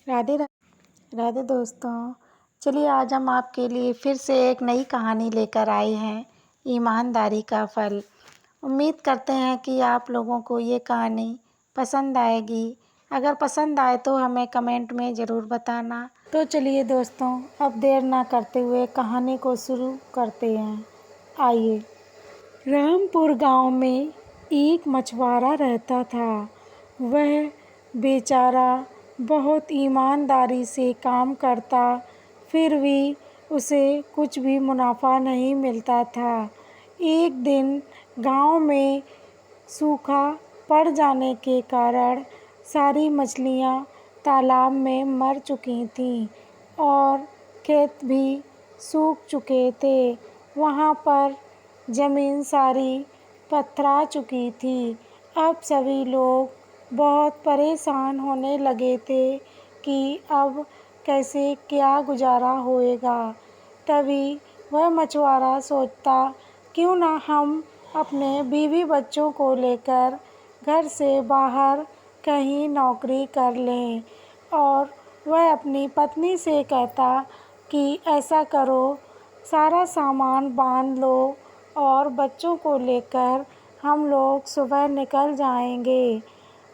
राधे राधे दोस्तों। चलिए आज हम आपके लिए फिर से एक नई कहानी लेकर आए हैं, ईमानदारी का फल। उम्मीद करते हैं कि आप लोगों को ये कहानी पसंद आएगी। अगर पसंद आए तो हमें कमेंट में ज़रूर बताना। तो चलिए दोस्तों, अब देर ना करते हुए कहानी को शुरू करते हैं। आइए। रामपुर गांव में एक मछुआरा रहता था। वह बेचारा बहुत ईमानदारी से काम करता, फिर भी उसे कुछ भी मुनाफा नहीं मिलता था। एक दिन गांव में सूखा पड़ जाने के कारण सारी मछलियां तालाब में मर चुकी थीं और खेत भी सूख चुके थे। वहाँ पर ज़मीन सारी पथरा चुकी थी। अब सभी लोग बहुत परेशान होने लगे थे कि अब कैसे क्या गुजारा होएगा। तभी वह मछुआरा सोचता, क्यों ना हम अपने बीवी बच्चों को लेकर घर से बाहर कहीं नौकरी कर लें। और वह अपनी पत्नी से कहता कि ऐसा करो, सारा सामान बांध लो और बच्चों को लेकर हम लोग सुबह निकल जाएंगे।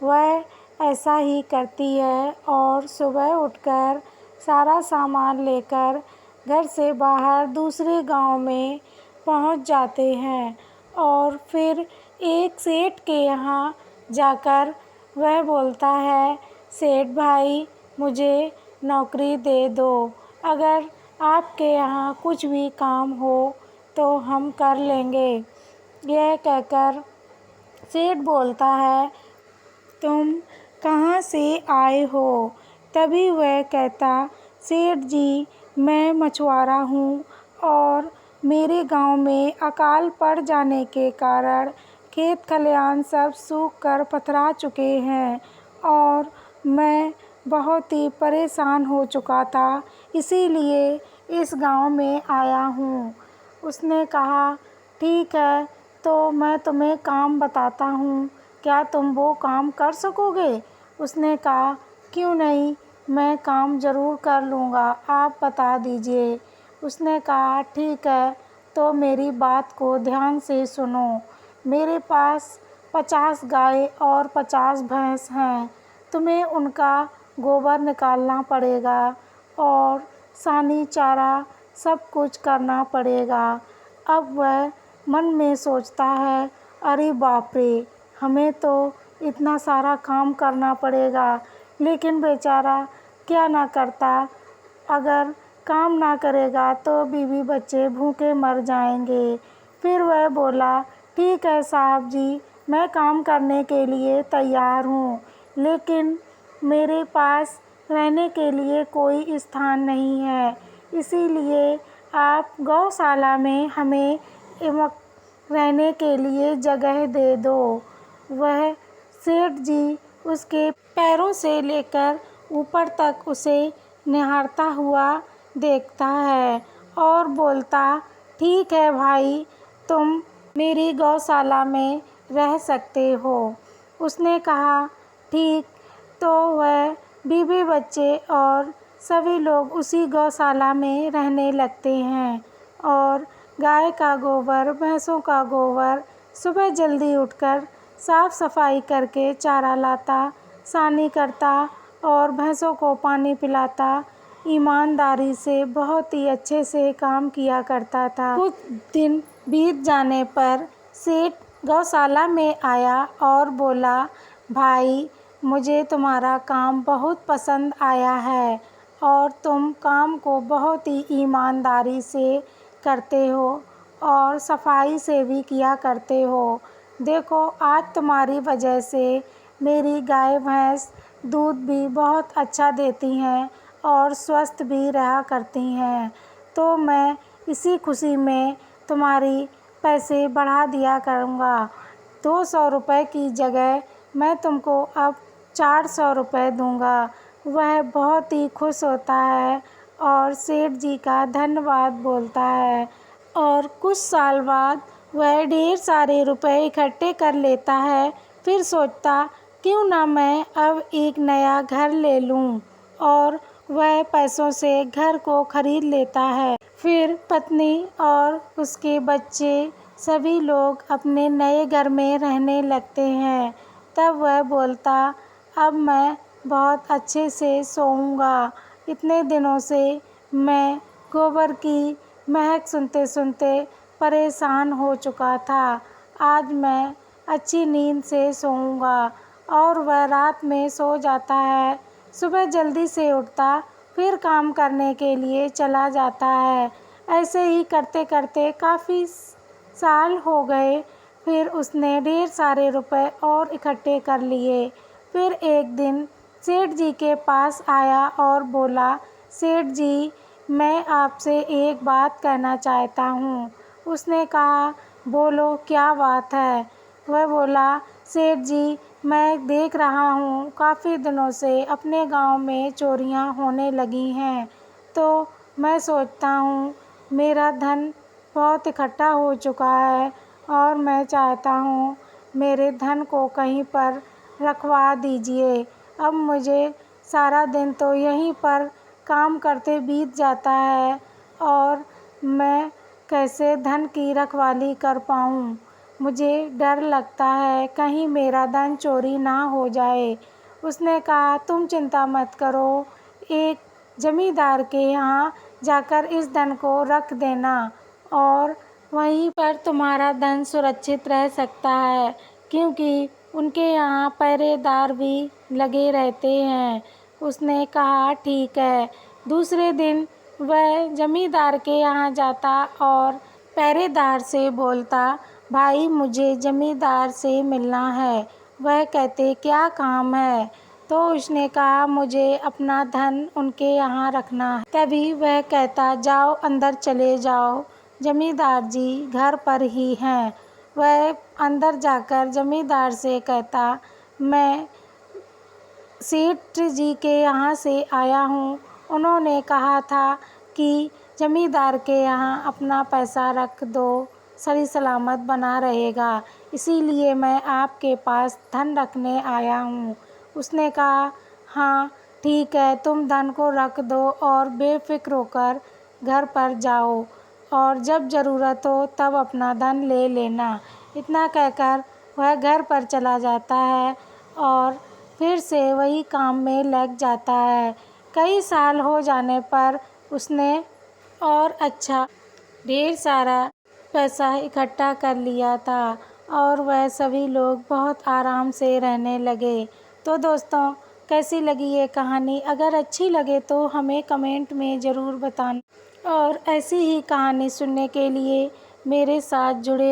वह ऐसा ही करती है और सुबह उठकर सारा सामान लेकर घर से बाहर दूसरे गांव में पहुंच जाते हैं और फिर एक सेठ के यहाँ जाकर वह बोलता है, सेठ भाई मुझे नौकरी दे दो। अगर आपके यहाँ कुछ भी काम हो तो हम कर लेंगे। यह कहकर सेठ बोलता है, तुम कहाँ से आए हो? तभी वह कहता, सेठ जी मैं मछुआरा हूँ और मेरे गांव में अकाल पड़ जाने के कारण खेत खलिहान सब सूख कर पथरा चुके हैं और मैं बहुत ही परेशान हो चुका था, इसीलिए इस गांव में आया हूँ। उसने कहा, ठीक है तो मैं तुम्हें काम बताता हूँ, क्या तुम वो काम कर सकोगे? उसने कहा, क्यों नहीं, मैं काम ज़रूर कर लूँगा, आप बता दीजिए। उसने कहा, ठीक है तो मेरी बात को ध्यान से सुनो। मेरे पास 50 गाय और 50 भैंस हैं। तुम्हें उनका गोबर निकालना पड़ेगा और सानी चारा सब कुछ करना पड़ेगा। अब वह मन में सोचता है, अरे बाप रे, हमें तो इतना सारा काम करना पड़ेगा, लेकिन बेचारा क्या ना करता। अगर काम ना करेगा तो बीवी बच्चे भूखे मर जाएंगे। फिर वह बोला, ठीक है साहब जी, मैं काम करने के लिए तैयार हूँ, लेकिन मेरे पास रहने के लिए कोई स्थान नहीं है, इसीलिए आप गौशाला में हमें रहने के लिए जगह दे दो। वह सेठ जी उसके पैरों से लेकर ऊपर तक उसे निहारता हुआ देखता है और बोलता, ठीक है भाई, तुम मेरी गौशाला में रह सकते हो। उसने कहा, ठीक। तो वह बीवी बच्चे और सभी लोग उसी गौशाला में रहने लगते हैं और गाय का गोबर, भैंसों का गोबर सुबह जल्दी उठकर साफ सफाई करके चारा लाता, सानी करता और भैंसों को पानी पिलाता। ईमानदारी से बहुत ही अच्छे से काम किया करता था। कुछ दिन बीत जाने पर सेठ गौशाला में आया और बोला, भाई मुझे तुम्हारा काम बहुत पसंद आया है और तुम काम को बहुत ही ईमानदारी से करते हो और सफाई से भी किया करते हो। देखो आज तुम्हारी वजह से मेरी गाय भैंस दूध भी बहुत अच्छा देती हैं और स्वस्थ भी रहा करती हैं, तो मैं इसी खुशी में तुम्हारी पैसे बढ़ा दिया करूँगा। 200 रुपये की जगह मैं तुमको अब 400 रुपये दूँगा। वह बहुत ही खुश होता है और सेठ जी का धन्यवाद बोलता है और कुछ साल बाद वह ढेर सारे रुपए इकट्ठे कर लेता है। फिर सोचता, क्यों ना मैं अब एक नया घर ले लूँ और वह पैसों से घर को खरीद लेता है। फिर पत्नी और उसके बच्चे सभी लोग अपने नए घर में रहने लगते हैं। तब वह बोलता, अब मैं बहुत अच्छे से सोऊंगा। इतने दिनों से मैं गोबर की महक सुनते सुनते परेशान हो चुका था। आज मैं अच्छी नींद से सोऊंगा। और वह रात में सो जाता है। सुबह जल्दी से उठता, फिर काम करने के लिए चला जाता है। ऐसे ही करते करते काफ़ी साल हो गए। फिर उसने ढेर सारे रुपए और इकट्ठे कर लिए। फिर एक दिन सेठ जी के पास आया और बोला, सेठ जी, मैं आपसे एक बात कहना चाहता हूँ। उसने कहा, बोलो क्या बात है। वह बोला, सेठ जी, मैं देख रहा हूँ काफ़ी दिनों से अपने गांव में चोरियाँ होने लगी हैं। तो मैं सोचता हूँ मेरा धन बहुत इकट्ठा हो चुका है और मैं चाहता हूँ मेरे धन को कहीं पर रखवा दीजिए। अब मुझे सारा दिन तो यहीं पर काम करते बीत जाता है और मैं कैसे धन की रखवाली कर पाऊँ। मुझे डर लगता है कहीं मेरा धन चोरी ना हो जाए। उसने कहा, तुम चिंता मत करो, एक जमींदार के यहाँ जाकर इस धन को रख देना और वहीं पर तुम्हारा धन सुरक्षित रह सकता है, क्योंकि उनके यहाँ पहरेदार भी लगे रहते हैं। उसने कहा, ठीक है। दूसरे दिन वह जमींदार के यहाँ जाता और पहरेदार से बोलता, भाई मुझे जमींदार से मिलना है। वह कहते, क्या काम है। तो उसने कहा, मुझे अपना धन उनके यहाँ रखना है। तभी वह कहता, जाओ अंदर चले जाओ, जमींदार जी घर पर ही हैं। वह अंदर जाकर जमींदार से कहता, मैं सेठ जी के यहाँ से आया हूँ। उन्होंने कहा था कि जमींदार के यहाँ अपना पैसा रख दो, सही सलामत बना रहेगा, इसीलिए मैं आपके पास धन रखने आया हूँ। उसने कहा, हाँ ठीक है, तुम धन को रख दो और बेफिक्र होकर घर पर जाओ और जब ज़रूरत हो तब अपना धन ले लेना। इतना कहकर वह घर पर चला जाता है और फिर से वही काम में लग जाता है। कई साल हो जाने पर उसने और अच्छा ढेर सारा पैसा इकट्ठा कर लिया था और वह सभी लोग बहुत आराम से रहने लगे। तो दोस्तों, कैसी लगी ये कहानी? अगर अच्छी लगे तो हमें कमेंट में ज़रूर बताना और ऐसी ही कहानी सुनने के लिए मेरे साथ जुड़े